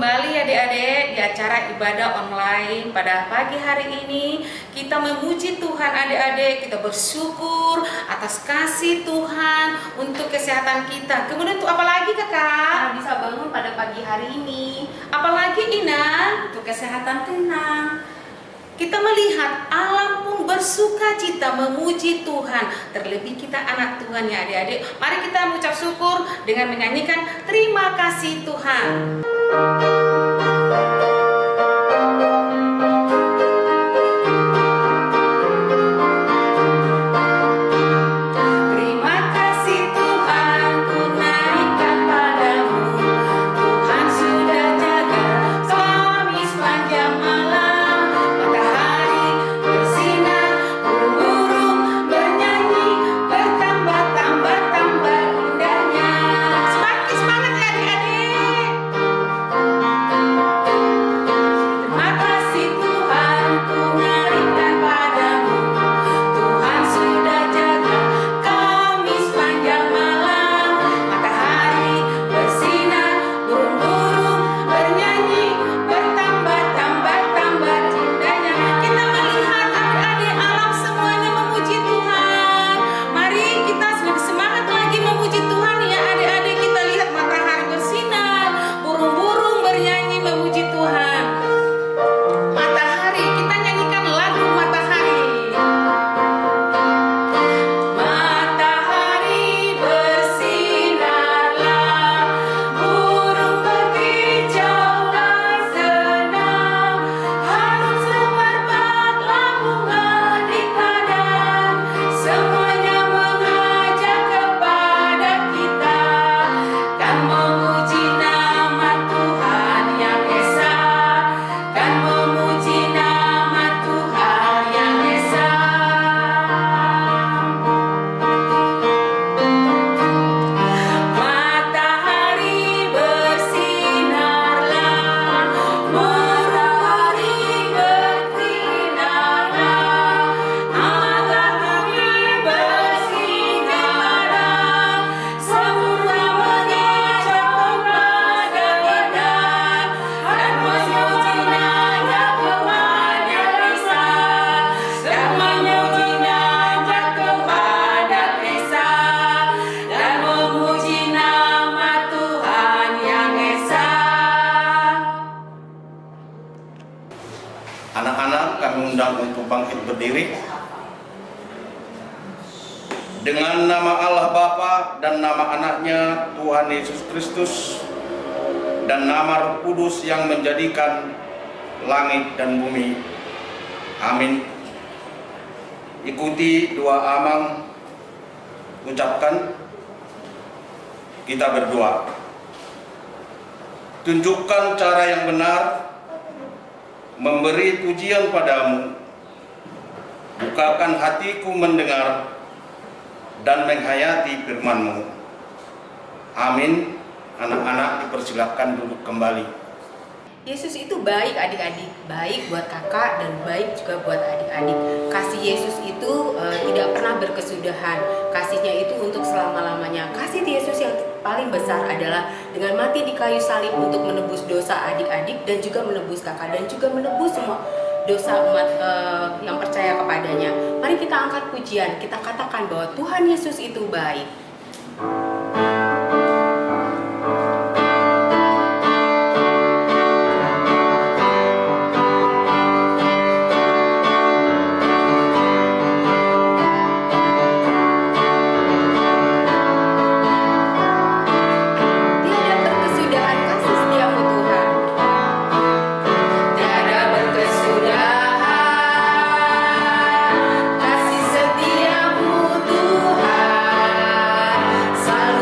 kembali adik-adik di acara ibadah online pada pagi hari ini. Kita memuji Tuhan adik-adik, kita bersyukur atas kasih Tuhan untuk kesehatan kita. Kemudian untuk apa lagi kakak? Bisa bangun pada pagi hari ini. Apalagi Ina? Untuk kesehatan tenang. Kita melihat alam pun bersuka cita memuji Tuhan. Terlebih kita anak Tuhan ya adik-adik. Mari kita mengucap syukur dengan menyanyikan terima kasih Tuhan. Anak-anak kami undang untuk bangkit berdiri. Dengan nama Allah Bapa dan nama anaknya Tuhan Yesus Kristus dan nama Roh Kudus yang menjadikan langit dan bumi. Amin. Ikuti doa Amang. Ucapkan. Kita berdoa. Tunjukkan cara yang benar memberi pujian padamu. Bukakan hatiku mendengar dan menghayati firman-Mu. Amin. Anak-anak dipersilakan duduk kembali. Yesus itu baik adik-adik, baik buat kakak dan baik juga buat adik-adik. Kasih Yesus itu tidak pernah berkesudahan. Kasihnya itu untuk selama-lamanya. Kasih Yesus yang paling besar adalah dengan mati di kayu salib untuk menebus dosa adik-adik dan juga menebus kakak dan juga menebus semua dosa umat yang percaya kepadanya. Mari kita angkat pujian, kita katakan bahwa Tuhan Yesus itu baik. Selalu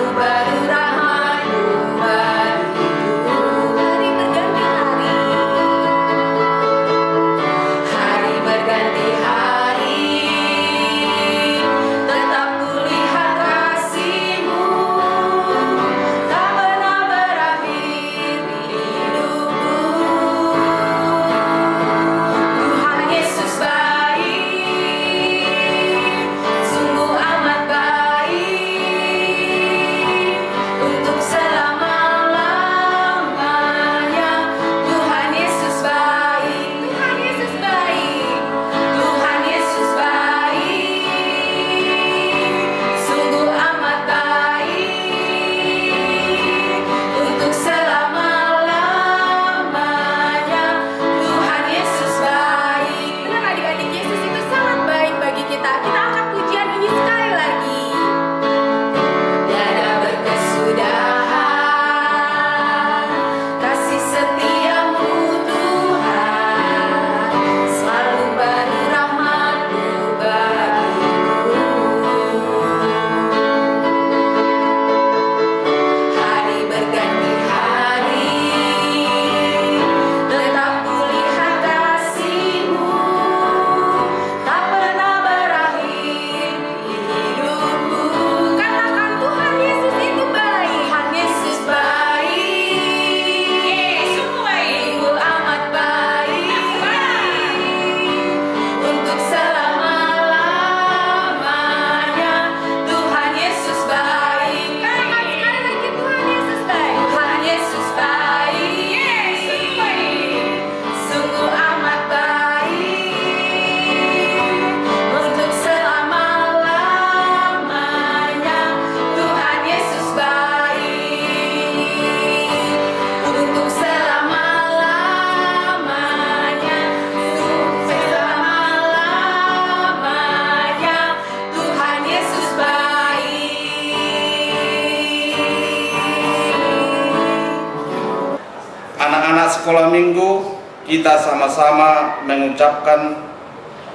kita sama-sama mengucapkan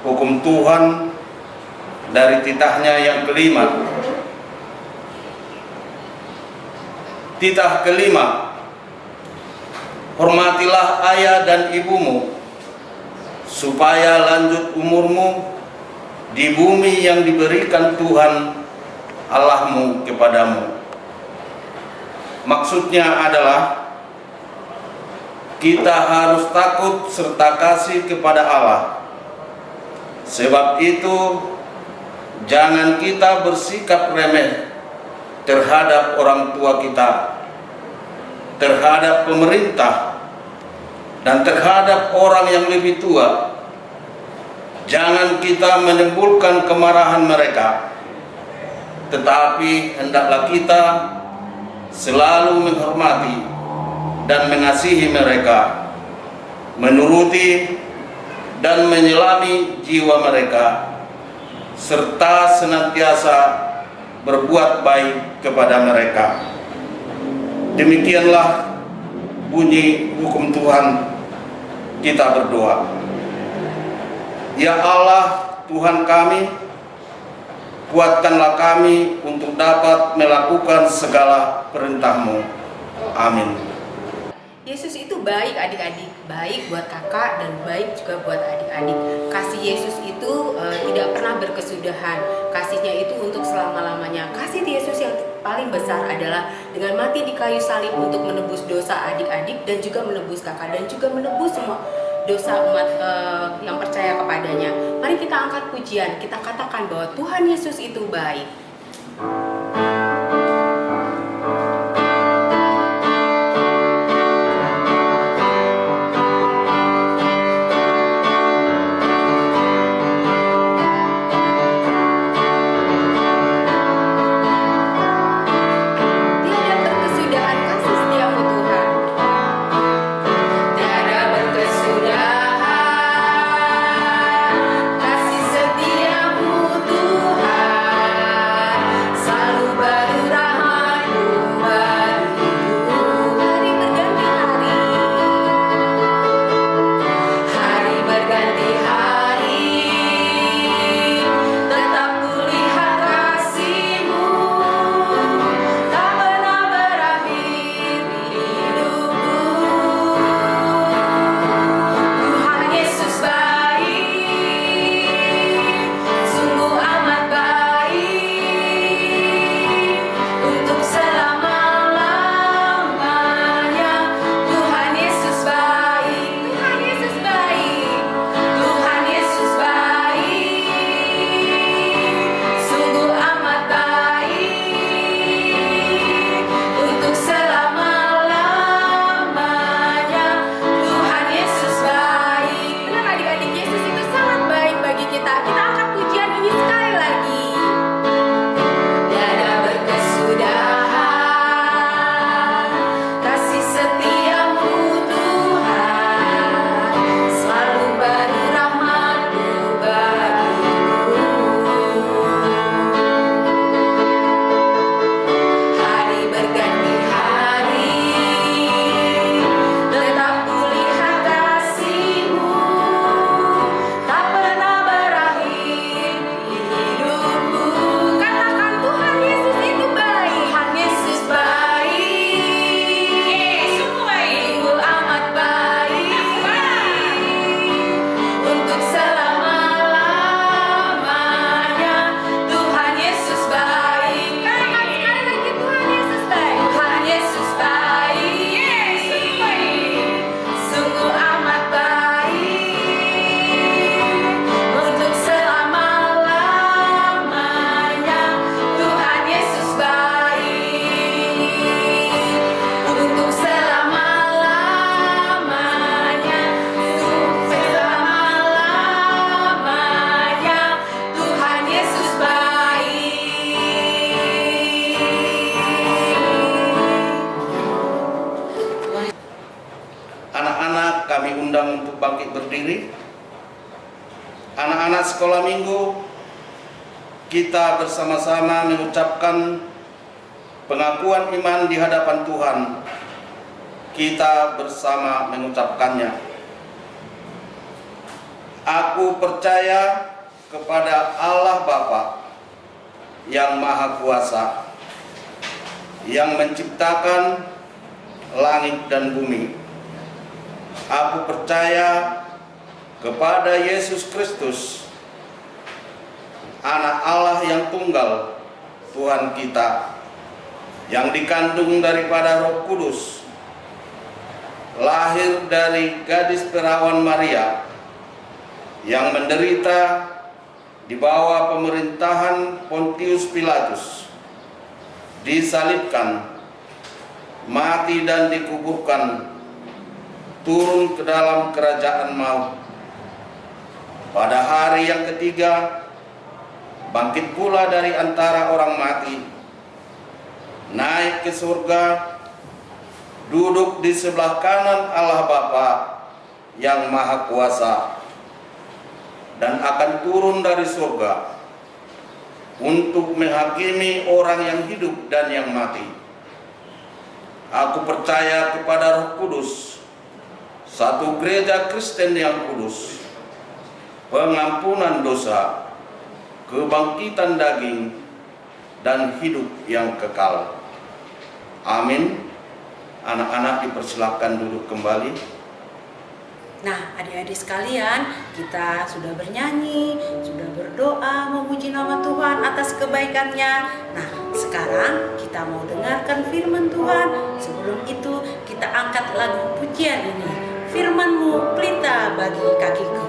hukum Tuhan dari titahnya yang kelima. Titah kelima, hormatilah ayah dan ibumu, supaya lanjut umurmu di bumi yang diberikan Tuhan Allahmu kepadamu. Maksudnya adalah kita harus takut serta kasih kepada Allah. Sebab itu, jangan kita bersikap remeh terhadap orang tua kita, terhadap pemerintah, dan terhadap orang yang lebih tua. Jangan kita menimbulkan kemarahan mereka, tetapi hendaklah kita selalu menghormati dan mengasihi mereka, menuruti dan menyelami jiwa mereka, serta senantiasa berbuat baik kepada mereka. Demikianlah bunyi hukum Tuhan. Kita berdoa. Ya Allah, Tuhan kami, kuatkanlah kami untuk dapat melakukan segala perintah-Mu. Amin. Yesus itu baik adik-adik, baik buat kakak dan baik juga buat adik-adik. Kasih Yesus itu tidak pernah berkesudahan. Kasihnya itu untuk selama-lamanya. Kasih Yesus yang paling besar adalah dengan mati di kayu salib untuk menebus dosa adik-adik dan juga menebus kakak dan juga menebus semua dosa umat yang percaya kepadanya. Mari kita angkat pujian, kita katakan bahwa Tuhan Yesus itu baik. bangkit berdiri. Anak-anak sekolah minggu, kita bersama-sama mengucapkan pengakuan iman di hadapan Tuhan. Kita bersama mengucapkannya. Aku percaya kepada Allah Bapa yang Maha Kuasa, yang menciptakan langit dan bumi. Aku percaya kepada Yesus Kristus, Anak Allah yang tunggal, Tuhan kita, yang dikandung daripada Roh Kudus, lahir dari gadis perawan Maria, yang menderita di bawah pemerintahan Pontius Pilatus, disalibkan, mati dan dikuburkan, turun ke dalam kerajaan maut. Pada hari yang ketiga, bangkit pula dari antara orang mati, naik ke surga, duduk di sebelah kanan Allah Bapa yang Maha Kuasa, dan akan turun dari surga untuk menghakimi orang yang hidup dan yang mati. Aku percaya kepada Roh Kudus, satu gereja Kristen yang kudus, pengampunan dosa, kebangkitan daging, dan hidup yang kekal. Amin. Anak-anak dipersilakan duduk kembali. Nah, adik-adik sekalian, kita sudah bernyanyi, sudah berdoa, memuji nama Tuhan atas kebaikannya. Nah, sekarang kita mau dengarkan firman Tuhan. Sebelum itu, kita angkat lagu pujian ini. Firman-Mu pelita bagi kakiku.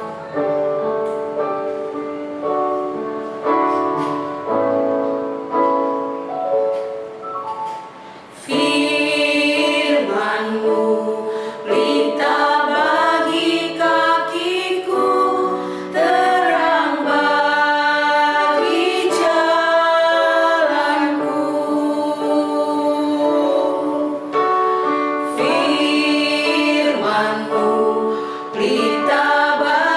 Pelita bagi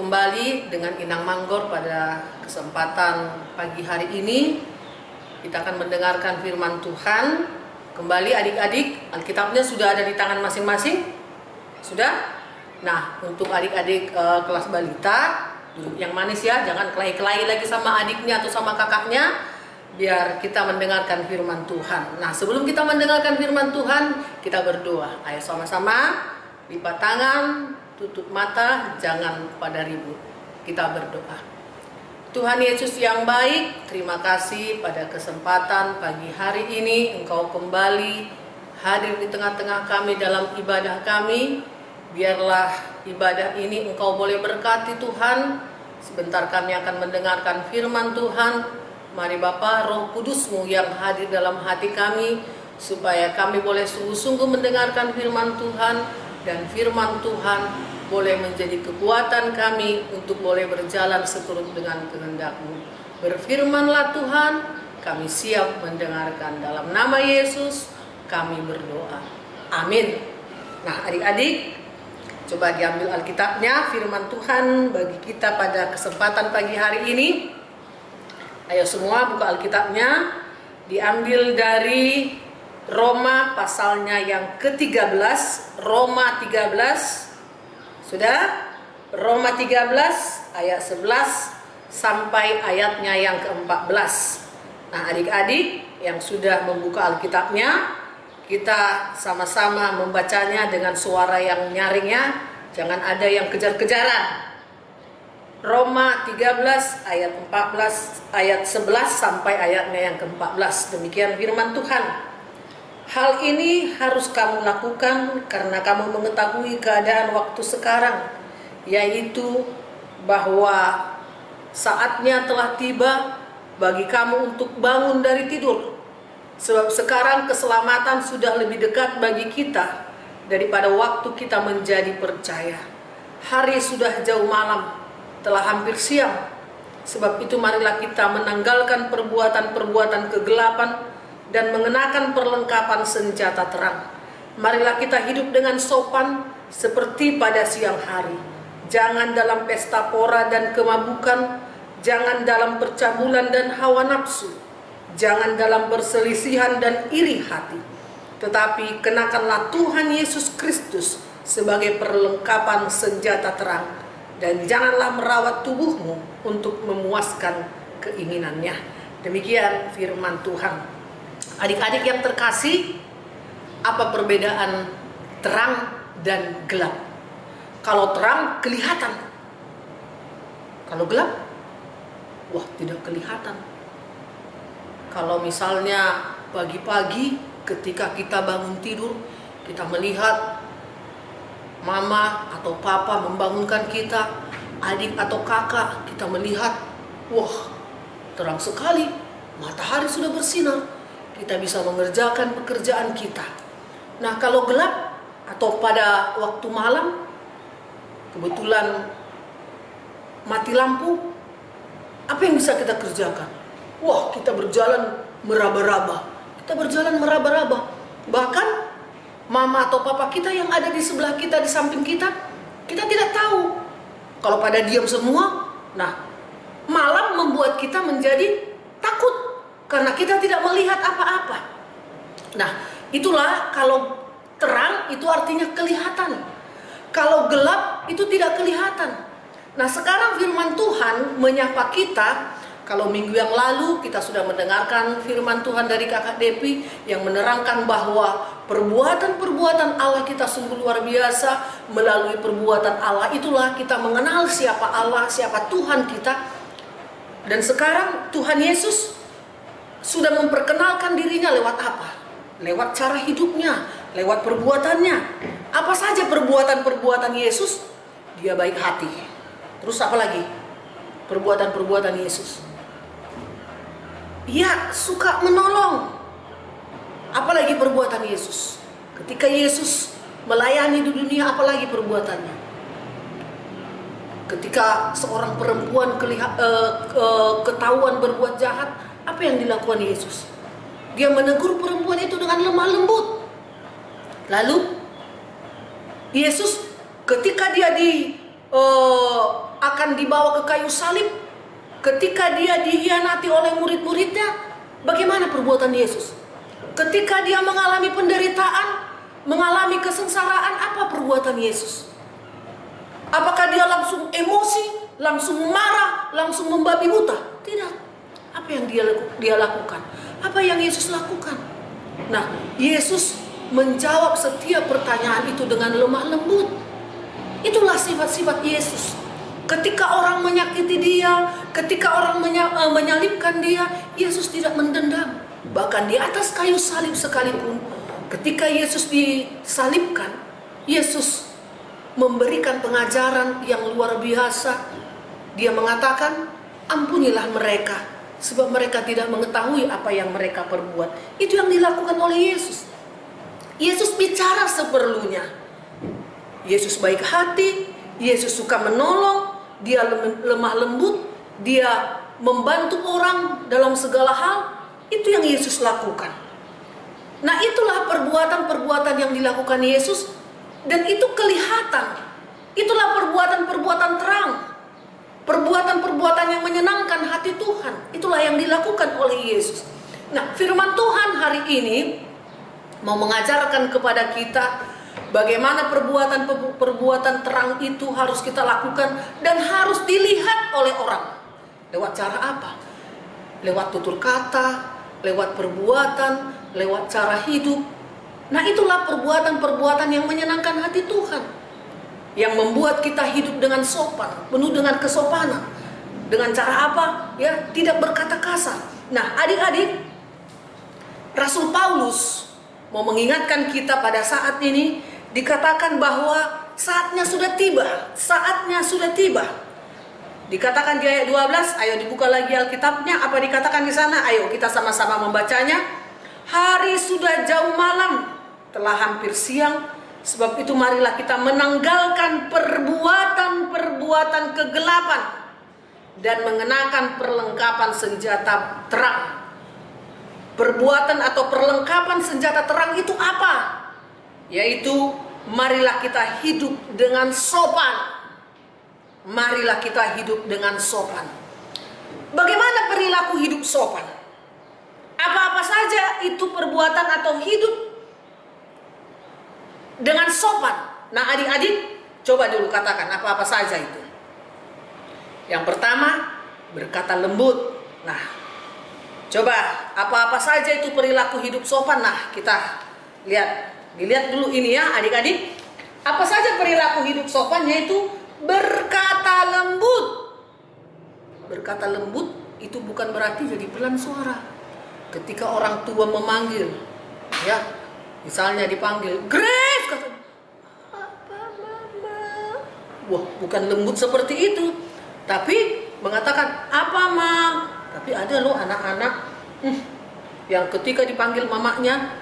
kembali dengan Inang Manggor pada kesempatan pagi hari ini. Kita akan mendengarkan firman Tuhan. Kembali adik-adik, Alkitabnya sudah ada di tangan masing-masing? Sudah? Nah, untuk adik-adik kelas balita, duduk yang manis ya, jangan kelahi-kelahi lagi sama adiknya atau sama kakaknya, biar kita mendengarkan firman Tuhan. Nah, sebelum kita mendengarkan firman Tuhan, kita berdoa. Ayo sama-sama, lipat tangan, tutup mata, jangan pada ribut. Kita berdoa. Tuhan Yesus yang baik, terima kasih pada kesempatan pagi hari ini Engkau kembali hadir di tengah-tengah kami dalam ibadah kami. Biarlah ibadah ini Engkau boleh berkati Tuhan. Sebentar kami akan mendengarkan firman Tuhan. Mari Bapa, Roh Kudus-Mu yang hadir dalam hati kami, supaya kami boleh sungguh-sungguh mendengarkan firman Tuhan, dan firman Tuhan boleh menjadi kekuatan kami untuk boleh berjalan seturut dengan kehendak-Mu. Berfirmanlah Tuhan, kami siap mendengarkan. Dalam nama Yesus kami berdoa. Amin. Nah adik-adik, coba diambil Alkitabnya, firman Tuhan bagi kita pada kesempatan pagi hari ini. Ayo semua buka Alkitabnya, diambil dari Roma pasalnya yang ke-13, Roma 13. Sudah? Roma 13 ayat 11 sampai ayatnya yang ke-14. Nah adik-adik yang sudah membuka Alkitabnya, kita sama-sama membacanya dengan suara yang nyaring ya. Jangan ada yang kejar-kejaran. Roma 13 ayat 14, ayat 11 sampai ayatnya yang ke-14. Demikian firman Tuhan. Hal ini harus kamu lakukan karena kamu mengetahui keadaan waktu sekarang, yaitu bahwa saatnya telah tiba bagi kamu untuk bangun dari tidur. Sebab sekarang keselamatan sudah lebih dekat bagi kita daripada waktu kita menjadi percaya. Hari sudah jauh malam, telah hampir siang. Sebab itu marilah kita menanggalkan perbuatan-perbuatan kegelapan dan mengenakan perlengkapan senjata terang. Marilah kita hidup dengan sopan seperti pada siang hari. Jangan dalam pesta pora dan kemabukan, jangan dalam percabulan dan hawa nafsu, jangan dalam perselisihan dan iri hati. Tetapi kenakanlah Tuhan Yesus Kristus sebagai perlengkapan senjata terang, dan janganlah merawat tubuhmu untuk memuaskan keinginannya. Demikian firman Tuhan. Adik-adik yang terkasih, apa perbedaan terang dan gelap? Kalau terang kelihatan, kalau gelap, wah tidak kelihatan. Kalau misalnya pagi-pagi ketika kita bangun tidur, kita melihat mama atau papa membangunkan kita, adik atau kakak, kita melihat, wah terang sekali, matahari sudah bersinar. Kita bisa mengerjakan pekerjaan kita. Nah kalau gelap atau pada waktu malam, kebetulan mati lampu, apa yang bisa kita kerjakan? Wah kita berjalan meraba-raba. Kita berjalan meraba-raba. Bahkan mama atau papa kita yang ada di sebelah kita, di samping kita, kita tidak tahu. Kalau pada diam semua, nah malam membuat kita menjadi takut. Karena kita tidak melihat apa-apa. Nah, itulah kalau terang itu artinya kelihatan. Kalau gelap itu tidak kelihatan. Nah, sekarang firman Tuhan menyapa kita. Kalau minggu yang lalu kita sudah mendengarkan firman Tuhan dari Kakak Depi yang menerangkan bahwa perbuatan-perbuatan Allah kita sungguh luar biasa. Melalui perbuatan Allah itulah kita mengenal siapa Allah, siapa Tuhan kita. Dan sekarang Tuhan Yesus sudah memperkenalkan dirinya lewat apa? Lewat cara hidupnya, lewat perbuatannya. Apa saja perbuatan-perbuatan Yesus? Dia baik hati. Terus apa lagi? Perbuatan-perbuatan Yesus. Ia suka menolong. Apalagi perbuatan Yesus? Ketika Yesus melayani di dunia, apalagi perbuatannya? Ketika seorang perempuan ketahuan berbuat jahat, apa yang dilakukan Yesus? Dia menegur perempuan itu dengan lemah lembut. Lalu Yesus ketika dia akan dibawa ke kayu salib, ketika dia dihianati oleh murid-muridnya, bagaimana perbuatan Yesus? Ketika dia mengalami penderitaan, mengalami kesengsaraan, apa perbuatan Yesus? Apakah dia langsung emosi, langsung marah, langsung membabi buta? Tidak. Apa yang dia lakukan? Apa yang Yesus lakukan? Nah, Yesus menjawab setiap pertanyaan itu dengan lemah lembut. Itulah sifat-sifat Yesus. Ketika orang menyakiti dia, ketika orang menyalibkan dia, Yesus tidak mendendam. Bahkan di atas kayu salib sekalipun, ketika Yesus disalibkan, Yesus memberikan pengajaran yang luar biasa. Dia mengatakan, ampunilah mereka, sebab mereka tidak mengetahui apa yang mereka perbuat. Itu yang dilakukan oleh Yesus. Yesus bicara seperlunya. Yesus baik hati, Yesus suka menolong, dia lemah lembut, dia membantu orang dalam segala hal. Itu yang Yesus lakukan. Nah, itulah perbuatan-perbuatan yang dilakukan Yesus, dan itu kelihatan. Itulah perbuatan-perbuatan terang, perbuatan-perbuatan yang menyenangkan hati Tuhan. Itulah yang dilakukan oleh Yesus. Nah, firman Tuhan hari ini mau mengajarkan kepada kita bagaimana perbuatan terang itu harus kita lakukan dan harus dilihat oleh orang. Lewat cara apa? Lewat tutur kata, lewat perbuatan, lewat cara hidup. Nah, itulah perbuatan-perbuatan yang menyenangkan hati Tuhan, yang membuat kita hidup dengan sopan, penuh dengan kesopanan. Dengan cara apa? Ya, tidak berkata kasar. Nah, adik-adik, Rasul Paulus mau mengingatkan kita pada saat ini, dikatakan bahwa saatnya sudah tiba. Saatnya sudah tiba. Dikatakan di ayat 12, ayo dibuka lagi Alkitabnya, apa dikatakan di sana? Ayo kita sama-sama membacanya. Hari sudah jauh malam, telah hampir siang, sebab itu marilah kita menanggalkan perbuatan-perbuatan kegelapan dan mengenakan perlengkapan senjata terang. Perbuatan atau perlengkapan senjata terang itu apa? Yaitu marilah kita hidup dengan sopan. Marilah kita hidup dengan sopan. Bagaimana perilaku hidup sopan? Apa-apa saja itu perbuatan atau hidup dengan sopan. Nah, adik-adik, coba dulu katakan apa-apa saja itu. Yang pertama, berkata lembut. Nah, coba apa-apa saja itu perilaku hidup sopan. Nah, kita dilihat dulu ini ya adik-adik. Apa saja perilaku hidup sopan, yaitu berkata lembut. Berkata lembut itu bukan berarti jadi pelan suara. Ketika orang tua memanggil, ya, misalnya dipanggil, Grace, kata, apa mama? Wah, bukan lembut seperti itu. Tapi mengatakan, apa ma? Tapi ada loh anak-anak yang ketika dipanggil mamanya,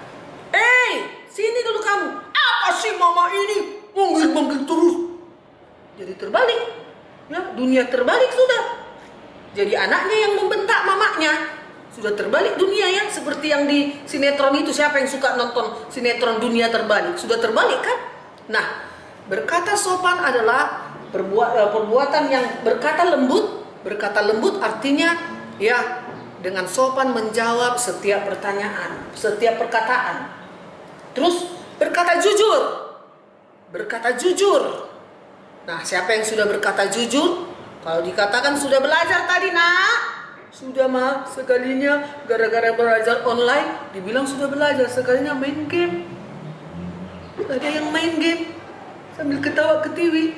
sini dulu kamu. Apa sih mama ini? Manggil-manggil terus. Jadi terbalik. Ya, dunia terbalik sudah. Jadi anaknya yang membentak mamanya. Sudah terbalik dunia ya. Seperti yang di sinetron itu. Siapa yang suka nonton sinetron Dunia Terbalik? Sudah terbalik kan? Nah, berkata sopan adalah perbuatan yang berkata lembut. Berkata lembut artinya ya, dengan sopan menjawab setiap pertanyaan, setiap perkataan. Terus berkata jujur. Berkata jujur. Nah, siapa yang sudah berkata jujur? Kalau dikatakan sudah belajar tadi, nak. Sudah ma, sekalinya gara-gara belajar online dibilang sudah belajar, sekalinya main game. Ada yang main game sambil ketawa ketiwi.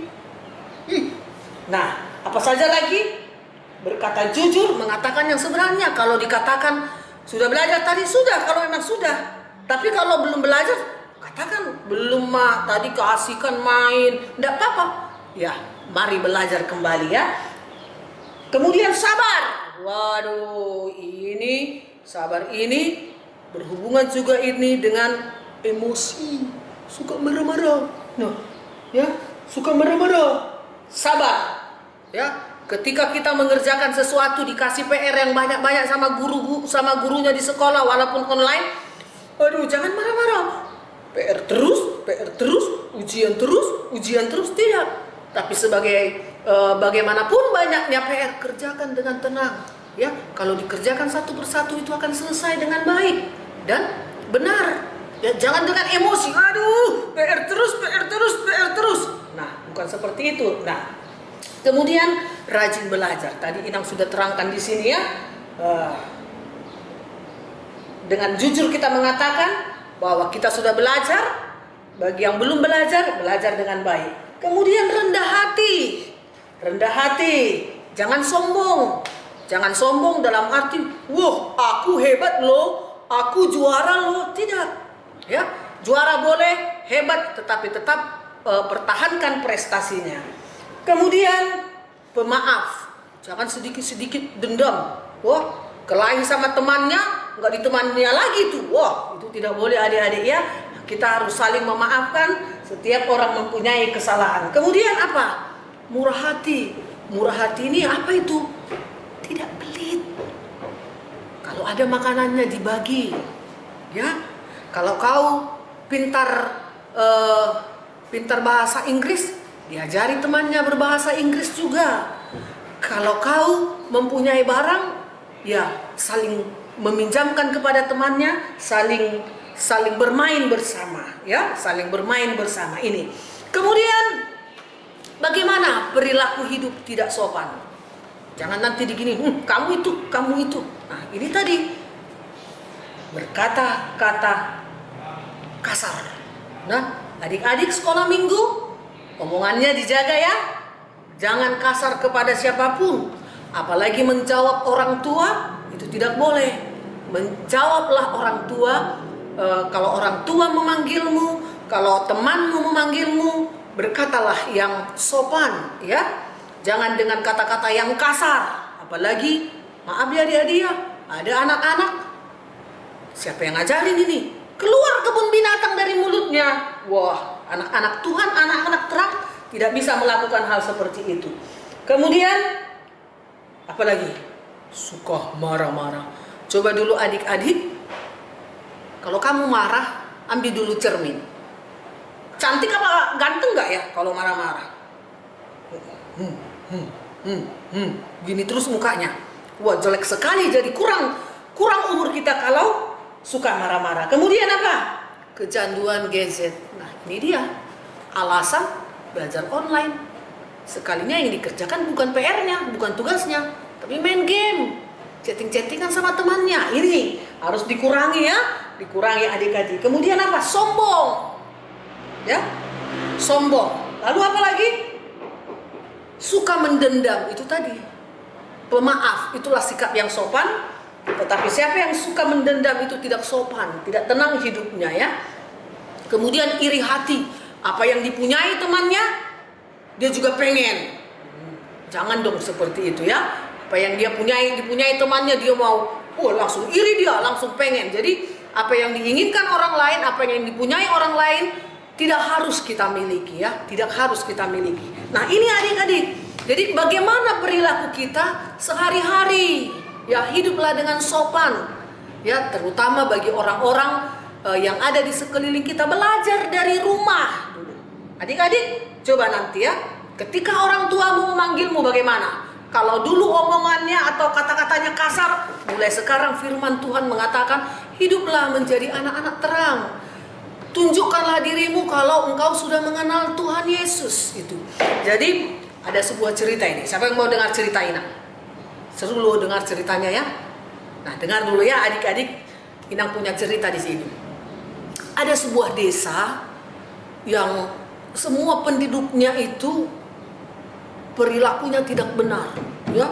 Nah, apa saja lagi? Berkata jujur, mengatakan yang sebenarnya. Kalau dikatakan sudah belajar tadi, sudah, kalau memang sudah. Tapi kalau belum belajar, katakan belum ma, tadi keasikan main, tidak apa-apa. Ya, mari belajar kembali ya. Kemudian sabar. Waduh, ini sabar ini berhubungan juga ini dengan emosi. Suka marah-marah. Nah, ya, suka marah-marah. Sabar. Ya, ketika kita mengerjakan sesuatu, dikasih PR yang banyak-banyak sama gurunya di sekolah walaupun online. Aduh, jangan marah-marah. PR terus, ujian terus, tidak. Tapi sebagai bagaimanapun banyaknya PR, kerjakan dengan tenang. Ya, kalau dikerjakan satu persatu itu akan selesai dengan baik dan benar. Ya, jangan dengan emosi. Aduh, PR terus, PR terus, PR terus. Nah, bukan seperti itu. Nah, kemudian rajin belajar. Tadi Inang sudah terangkan di sini ya. Dengan jujur kita mengatakan bahwa kita sudah belajar. Bagi yang belum belajar, belajar dengan baik. Kemudian rendah hati. Rendah hati. Jangan sombong. Jangan sombong dalam arti, wah, aku hebat loh, aku juara loh. Tidak. Ya, juara boleh, hebat, tetapi tetap pertahankan prestasinya. Kemudian pemaaf. Jangan sedikit-sedikit dendam. Wah, kelahi sama temannya, nggak ditemaninya lagi tuh. Wah, itu tidak boleh adik-adik ya. Kita harus saling memaafkan. Setiap orang mempunyai kesalahan. Kemudian apa? Murah hati. Murah hati ini apa itu? Tidak pelit. Kalau ada makanannya dibagi. Ya. Kalau kau pintar bahasa Inggris, diajari temannya berbahasa Inggris juga. Kalau kau mempunyai barang, ya saling meminjamkan kepada temannya, saling bermain bersama, ya, saling bermain bersama ini. Kemudian bagaimana perilaku hidup tidak sopan? Jangan nanti digini, kamu itu. Nah, ini tadi berkata-kata kasar. Nah, adik-adik sekolah minggu, omongannya dijaga ya. Jangan kasar kepada siapapun, apalagi menjawab orang tua, itu tidak boleh. Menjawablah orang tua. Kalau orang tua memanggilmu, kalau temanmu memanggilmu, berkatalah yang sopan, ya. Jangan dengan kata-kata yang kasar. Apalagi, maaf ya adik-adik ya, ada anak-anak. Siapa yang ngajarin ini? Keluar kebun binatang dari mulutnya. Wah, anak-anak Tuhan, anak-anak terang tidak bisa melakukan hal seperti itu. Kemudian, apalagi? Suka marah-marah. Coba dulu adik-adik, kalau kamu marah, ambil dulu cermin. Cantik apa ganteng nggak ya kalau marah-marah? Gini terus mukanya. Wah, jelek sekali. Jadi kurang umur kita kalau suka marah-marah. Kemudian apa? Kecanduan gadget. Nah, ini dia alasan belajar online. Sekalinya yang dikerjakan bukan PR-nya, bukan tugasnya, tapi main game, chatting-chattingan sama temannya. Ini harus dikurangi ya. Dikurangi adik-adik. Kemudian apa? Sombong. Ya. Sombong. Lalu apa lagi? Suka mendendam. Itu tadi. Pemaaf. Itulah sikap yang sopan. Tetapi siapa yang suka mendendam itu tidak sopan. Tidak tenang hidupnya ya. Kemudian iri hati. Apa yang dipunyai temannya, dia juga pengen. Jangan dong seperti itu ya. Apa yang dia dipunyai temannya, dia mau. Langsung iri dia. Langsung pengen. Jadi apa yang diinginkan orang lain, apa yang dipunyai orang lain, tidak harus kita miliki ya, tidak harus kita miliki. Nah, ini adik-adik. Jadi bagaimana perilaku kita sehari-hari? Ya, hiduplah dengan sopan. Ya, terutama bagi orang-orang yang ada di sekeliling kita, belajar dari rumah dulu. Adik-adik, coba nanti ya, ketika orang tuamu memanggilmu bagaimana? Kalau dulu omongannya atau kata-katanya kasar, mulai sekarang firman Tuhan mengatakan, hiduplah menjadi anak-anak terang. Tunjukkanlah dirimu kalau engkau sudah mengenal Tuhan Yesus. Itu. Jadi ada sebuah cerita ini. Siapa yang mau dengar cerita ini? Seru lo dengar ceritanya ya. Nah, dengar dulu ya adik-adik. Inang punya cerita di sini. Ada sebuah desa yang semua penduduknya itu perilakunya tidak benar, ya.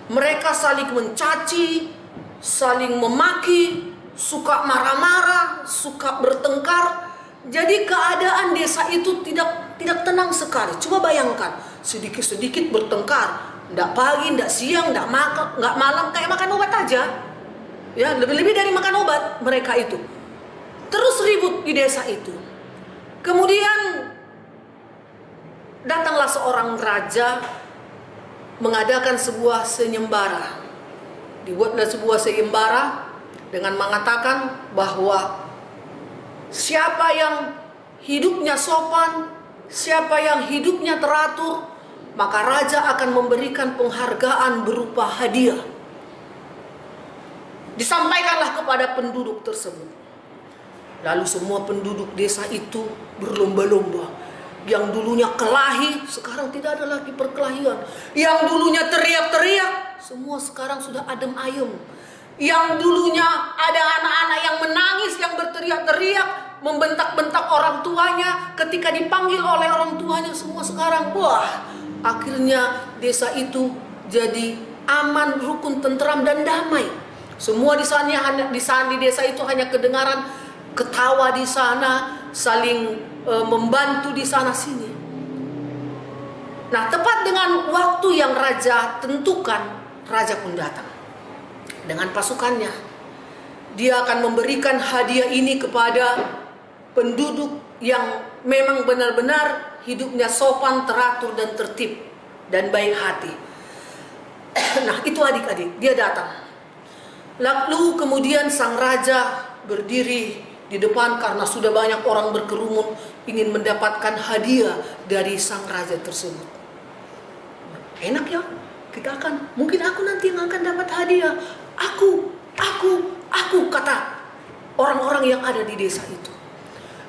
Mereka saling mencaci, saling memaki, suka marah-marah, suka bertengkar. Jadi keadaan desa itu tidak tenang sekali. Coba bayangkan, sedikit-sedikit bertengkar, nggak pagi, nggak siang, nggak malam, kayak makan obat aja. Ya, lebih-lebih dari makan obat mereka itu. Terus ribut di desa itu. Kemudian datanglah seorang raja mengadakan sebuah sayembara. Dibuatlah sebuah sayembara dengan mengatakan bahwa siapa yang hidupnya sopan, siapa yang hidupnya teratur, maka raja akan memberikan penghargaan berupa hadiah. Disampaikanlah kepada penduduk tersebut. Lalu semua penduduk desa itu berlomba-lomba. Yang dulunya kelahi, sekarang tidak ada lagi perkelahian. Yang dulunya teriak-teriak, semua sekarang sudah adem ayem. Yang dulunya ada anak-anak yang menangis, yang berteriak-teriak, membentak-bentak orang tuanya, ketika dipanggil oleh orang tuanya, semua sekarang, wah, akhirnya desa itu jadi aman, rukun, tentram, dan damai. Semua di desa itu hanya kedengaran ketawa di sana, saling membantu di sana sini. Nah, tepat dengan waktu yang raja tentukan, raja pun datang dengan pasukannya. Dia akan memberikan hadiah ini kepada penduduk yang memang benar-benar hidupnya sopan, teratur, dan tertib, dan baik hati. Nah, itu adik-adik, dia datang. Lalu kemudian sang raja berdiri di depan karena sudah banyak orang berkerumun ingin mendapatkan hadiah dari sang raja tersebut. Enak ya, mungkin aku nanti yang akan dapat hadiah. Aku, kata orang-orang yang ada di desa itu.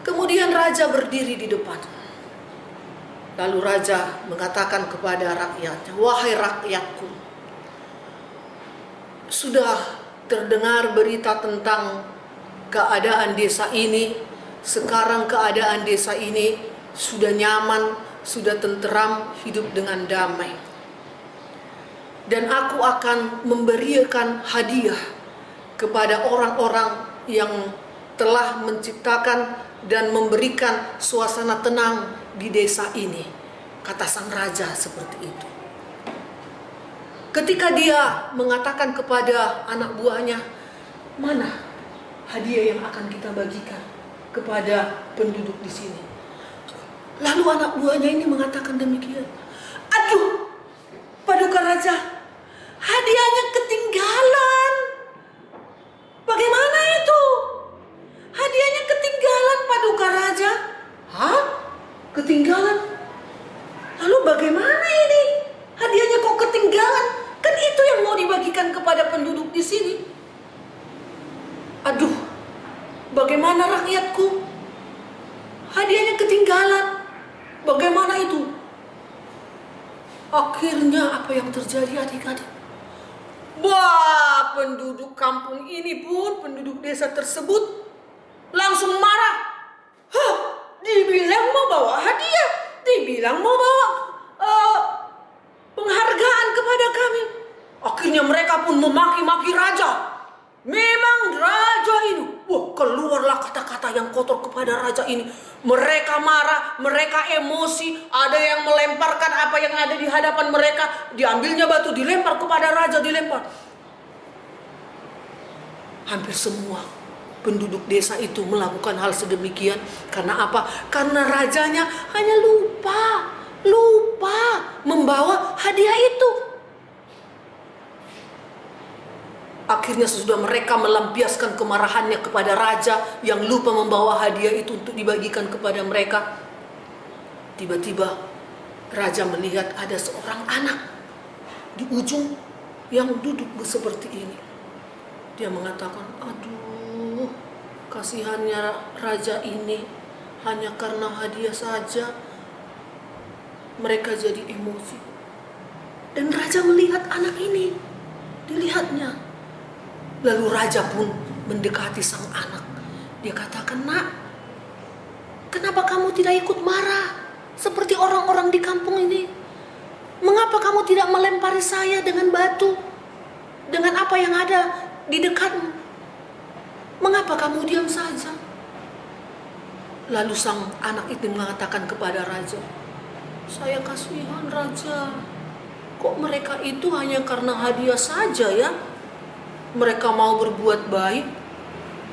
Kemudian raja berdiri di depan. Lalu raja mengatakan kepada rakyatnya, wahai rakyatku, sudah terdengar berita tentang keadaan desa ini. Sekarang keadaan desa ini sudah nyaman, sudah tenteram, hidup dengan damai. Dan aku akan memberikan hadiah kepada orang-orang yang telah menciptakan dan memberikan suasana tenang di desa ini. Kata sang raja seperti itu. Ketika dia mengatakan kepada anak buahnya, mana hadiah yang akan kita bagikan kepada penduduk di sini? Lalu anak buahnya ini mengatakan demikian. Aduh, Paduka Raja, hadiahnya ketinggalan. Bagaimana itu? Hadiahnya ketinggalan, Paduka Raja. Hah? Ketinggalan? Lalu bagaimana ini? Hadiahnya kok ketinggalan? Kan itu yang mau dibagikan kepada penduduk di sini. Aduh, bagaimana rakyatku? Hadiahnya ketinggalan. Bagaimana itu? Akhirnya apa yang terjadi adik-adik? Wah, penduduk kampung ini pun, penduduk desa tersebut langsung marah. Hah, dibilang mau bawa hadiah, dibilang mau bawa penghargaan kepada kami. Akhirnya mereka pun memaki-maki raja. Memang raja ini, wah, keluarlah kata-kata yang kotor kepada raja ini. Mereka marah, mereka emosi. Ada yang melemparkan apa yang ada di hadapan mereka. Diambilnya batu, dilempar kepada raja, dilempar. Hampir semua penduduk desa itu melakukan hal sedemikian. Karena apa? Karena rajanya hanya lupa membawa hadiah itu. Akhirnya sudah mereka melampiaskan kemarahannya kepada raja yang lupa membawa hadiah itu untuk dibagikan kepada mereka. Tiba-tiba raja melihat ada seorang anak di ujung yang duduk seperti ini. Dia mengatakan, aduh, kasihannya raja ini, hanya karena hadiah saja mereka jadi emosi. Dan raja melihat anak ini, dilihatnya. Lalu raja pun mendekati sang anak. Dia katakan, nak, kenapa kamu tidak ikut marah seperti orang-orang di kampung ini? Mengapa kamu tidak melempari saya dengan batu, dengan apa yang ada di dekatmu? Mengapa kamu diam saja? Lalu sang anak itu mengatakan kepada raja, saya kasihan raja, kok mereka itu hanya karena hadiah saja ya? Mereka mau berbuat baik,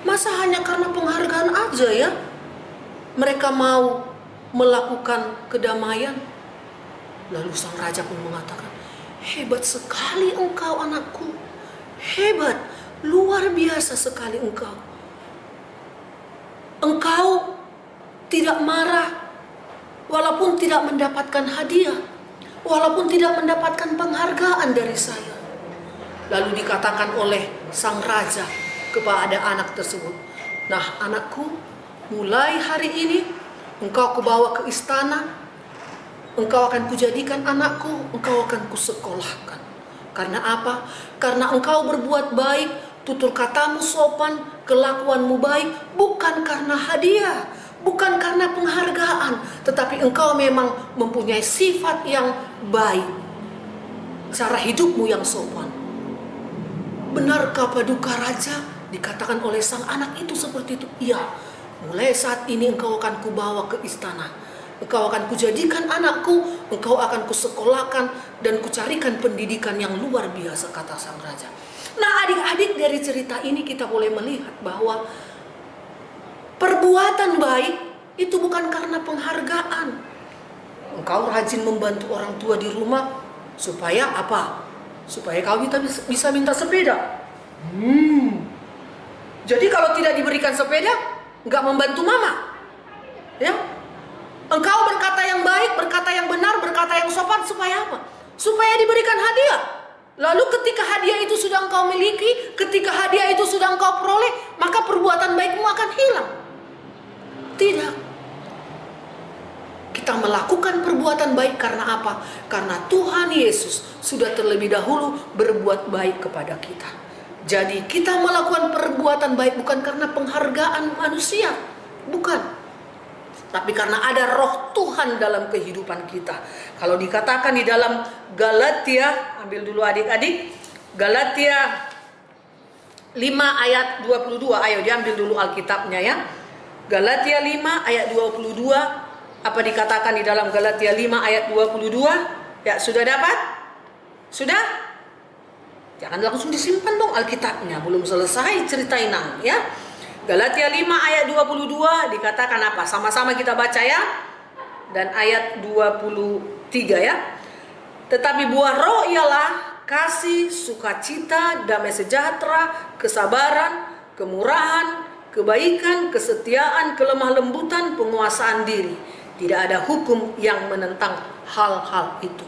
masa hanya karena penghargaan aja ya? Mereka mau melakukan kedamaian. Lalu sang raja pun mengatakan, hebat sekali engkau anakku, hebat, luar biasa sekali engkau. Engkau tidak marah walaupun tidak mendapatkan hadiah. walaupun tidak mendapatkan penghargaan dari saya. Lalu dikatakan oleh sang raja kepada anak tersebut, nah anakku, mulai hari ini engkau kubawa ke istana, engkau akan kujadikan anakku, engkau akan kusekolahkan. Karena apa? Karena engkau berbuat baik, tutur katamu sopan, kelakuanmu baik, bukan karena hadiah, bukan karena penghargaan, tetapi engkau memang mempunyai sifat yang baik, cara hidupmu yang sopan. Benarkah paduka raja? Dikatakan oleh sang anak itu seperti itu. Iya, mulai saat ini engkau akan kubawa ke istana, engkau akan kujadikan anakku, engkau akan kusekolahkan dan kucarikan pendidikan yang luar biasa, kata sang raja. Nah adik-adik, dari cerita ini kita boleh melihat bahwa perbuatan baik itu bukan karena penghargaan. Engkau rajin membantu orang tua di rumah supaya apa? Supaya kau bisa minta sepeda. Jadi kalau tidak diberikan sepeda, nggak membantu mama, ya? Engkau berkata yang baik, berkata yang benar, berkata yang sopan supaya apa? Supaya diberikan hadiah. Lalu ketika hadiah itu sudah engkau miliki, ketika hadiah itu sudah engkau peroleh, maka perbuatan baikmu akan hilang. Tidak. Kita melakukan perbuatan baik karena apa? Karena Tuhan Yesus sudah terlebih dahulu berbuat baik kepada kita. Jadi kita melakukan perbuatan baik bukan karena penghargaan manusia, bukan. Tapi karena ada roh Tuhan dalam kehidupan kita. Kalau dikatakan di dalam Galatia, ambil dulu adik-adik, Galatia 5 ayat 22, ayo diambil dulu Alkitabnya ya. Galatia 5 ayat 22, apa dikatakan di dalam Galatia 5 ayat 22? Ya, sudah dapat? Sudah? Jangan langsung disimpan dong Alkitabnya, belum selesai ceritain ya. Galatia 5 ayat 22 dikatakan apa? Sama-sama kita baca ya. Dan ayat 23 ya. Tetapi buah roh ialah kasih, sukacita, damai sejahtera, kesabaran, kemurahan, kebaikan, kesetiaan, kelemah lembutan, penguasaan diri. Tidak ada hukum yang menentang hal-hal itu.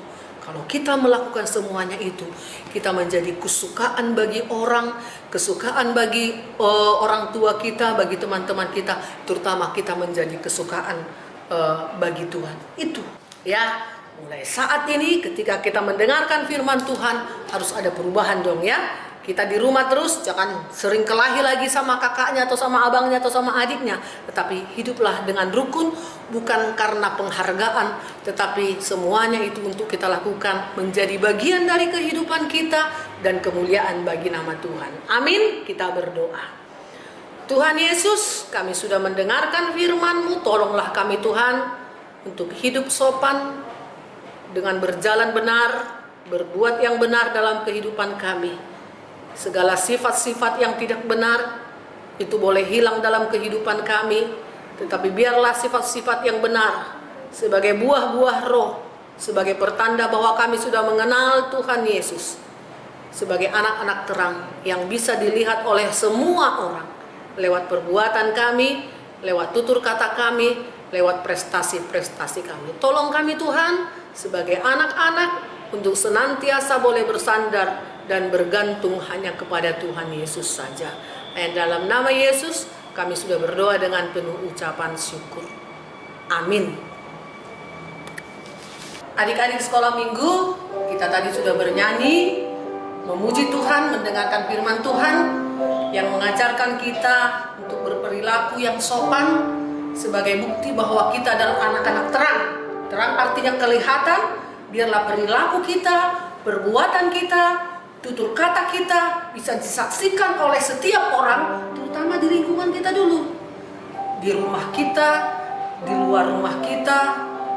Kalau kita melakukan semuanya itu, kita menjadi kesukaan bagi orang, kesukaan bagi orang tua kita, bagi teman-teman kita, terutama kita menjadi kesukaan bagi Tuhan. Itu ya, mulai saat ini ketika kita mendengarkan firman Tuhan harus ada perubahan dong ya. Kita di rumah terus, jangan sering kelahi lagi sama kakaknya atau sama abangnya atau sama adiknya. Tetapi hiduplah dengan rukun, bukan karena penghargaan, tetapi semuanya itu untuk kita lakukan menjadi bagian dari kehidupan kita dan kemuliaan bagi nama Tuhan. Amin, kita berdoa. Tuhan Yesus, kami sudah mendengarkan firman-Mu, tolonglah kami Tuhan untuk hidup sopan, dengan berjalan benar, berbuat yang benar dalam kehidupan kami. Segala sifat-sifat yang tidak benar itu boleh hilang dalam kehidupan kami, tetapi biarlah sifat-sifat yang benar sebagai buah-buah roh, sebagai pertanda bahwa kami sudah mengenal Tuhan Yesus sebagai anak-anak terang yang bisa dilihat oleh semua orang lewat perbuatan kami, lewat tutur kata kami, lewat prestasi-prestasi kami. Tolong kami Tuhan sebagai anak-anak untuk senantiasa boleh bersandar dan bergantung hanya kepada Tuhan Yesus saja. Dan dalam nama Yesus kami sudah berdoa dengan penuh ucapan syukur. Amin. Adik-adik sekolah minggu, kita tadi sudah bernyanyi, memuji Tuhan, mendengarkan firman Tuhan yang mengajarkan kita untuk berperilaku yang sopan sebagai bukti bahwa kita adalah anak-anak terang. Terang artinya kelihatan, biarlah perilaku kita, perbuatan kita, tutur kata kita bisa disaksikan oleh setiap orang, terutama di lingkungan kita dulu, di rumah kita, di luar rumah kita,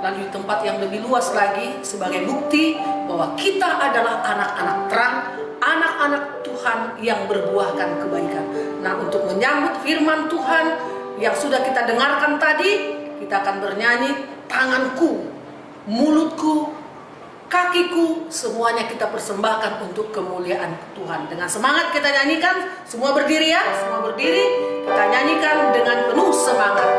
lalu di tempat yang lebih luas lagi, sebagai bukti bahwa kita adalah anak-anak terang, anak-anak Tuhan yang berbuahkan kebaikan. Nah, untuk menyambut firman Tuhan yang sudah kita dengarkan tadi, kita akan bernyanyi, tanganku, mulutku, kakiku, semuanya kita persembahkan untuk kemuliaan Tuhan. Dengan semangat kita nyanyikan, semua berdiri ya, semua berdiri, kita nyanyikan dengan penuh semangat.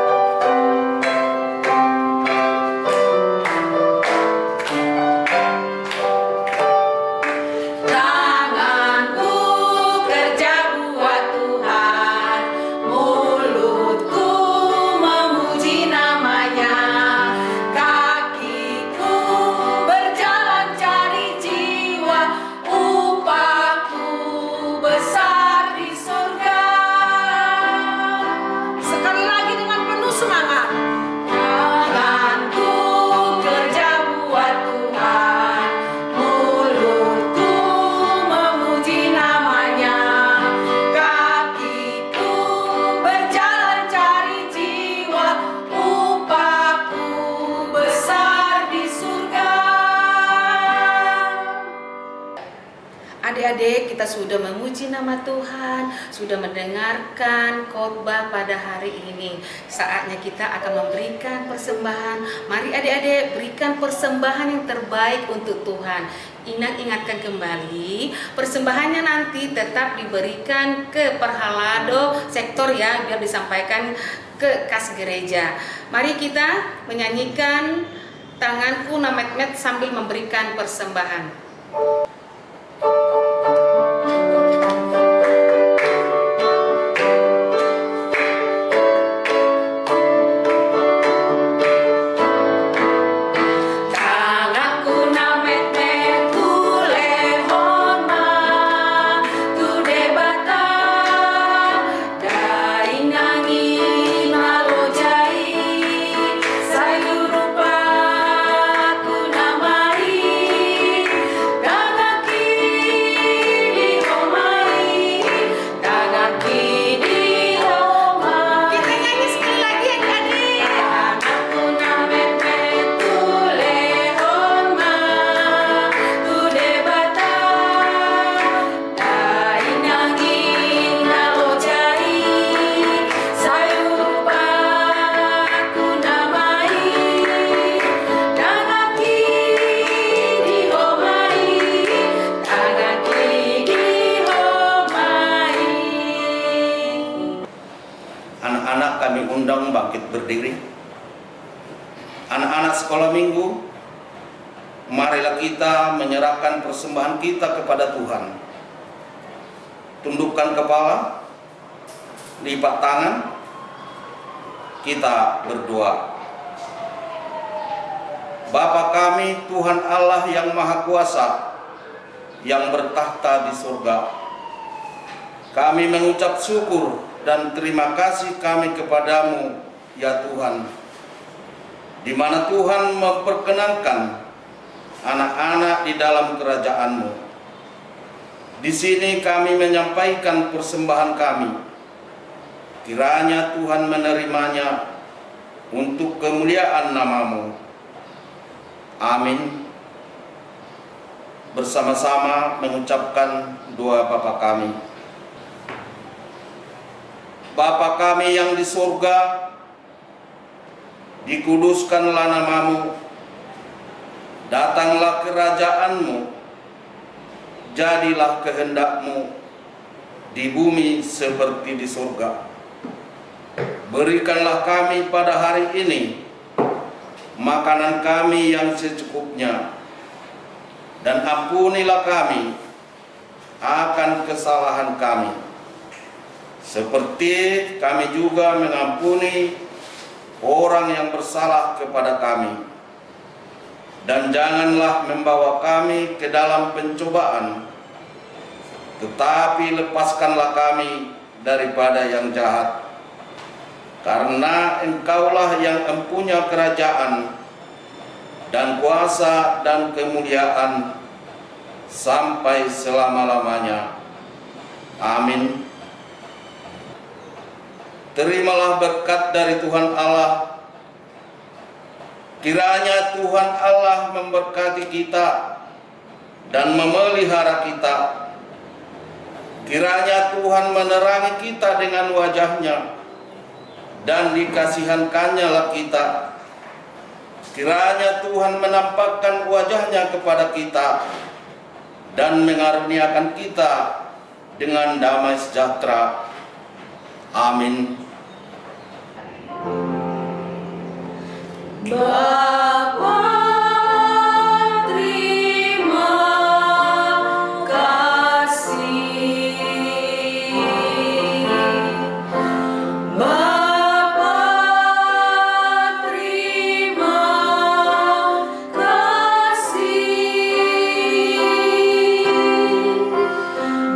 kita sudah memuji nama Tuhan, sudah mendengarkan khotbah pada hari ini. Saatnya kita akan memberikan persembahan. Mari adik-adik berikan persembahan yang terbaik untuk Tuhan. Ingatkan kembali, persembahannya nanti tetap diberikan ke Perhalado sektor ya, biar disampaikan ke kas gereja. Mari kita menyanyikan Tanganku Namet-met sambil memberikan persembahan. Undang bangkit berdiri. Anak-anak sekolah minggu, marilah kita menyerahkan persembahan kita kepada Tuhan. Tundukkan kepala, lipat tangan, kita berdoa. Bapa kami, Tuhan Allah yang Maha Kuasa, yang bertahta di surga, kami mengucap syukur dan terima kasih kami kepadamu, ya Tuhan, di mana Tuhan memperkenankan anak-anak di dalam kerajaan-Mu. Di sini kami menyampaikan persembahan kami. Kiranya Tuhan menerimanya untuk kemuliaan nama-Mu. Amin. Bersama-sama mengucapkan doa Bapa kami. Bapa kami yang di surga, dikuduskanlah nama-Mu, datanglah kerajaan-Mu, jadilah kehendak-Mu di bumi seperti di surga. Berikanlah kami pada hari ini makanan kami yang secukupnya, dan ampunilah kami akan kesalahan kami, seperti kami juga mengampuni orang yang bersalah kepada kami. Dan janganlah membawa kami ke dalam pencobaan, tetapi lepaskanlah kami daripada yang jahat. Karena Engkaulah yang empunya kerajaan dan kuasa dan kemuliaan sampai selama-lamanya. Amin. Terimalah berkat dari Tuhan Allah. Kiranya Tuhan Allah memberkati kita dan memelihara kita. Kiranya Tuhan menerangi kita dengan wajah-Nya dan dikasihankannya lah kita. Kiranya Tuhan menampakkan wajah-Nya kepada kita dan mengaruniakan kita dengan damai sejahtera. Amin. Bapa, terima kasih. Bapa, terima kasih.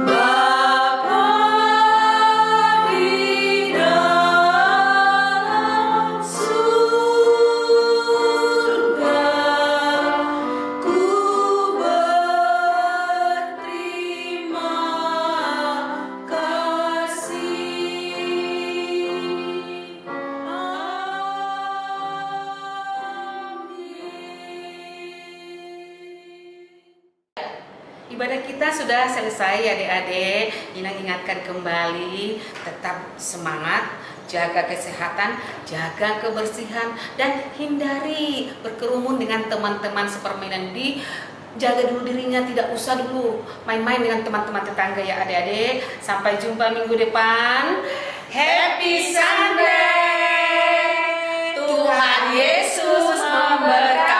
Bapa di dalam surga. kita sudah selesai adik-adik. Ina ingatkan kembali, tetap semangat, jaga kesehatan, jaga kebersihan, dan hindari berkerumun dengan teman-teman sepermainan. Jaga dulu dirinya, tidak usah dulu main-main dengan teman-teman tetangga ya adik-adik. Sampai jumpa minggu depan. Happy Sunday. Tuhan Yesus memberkati.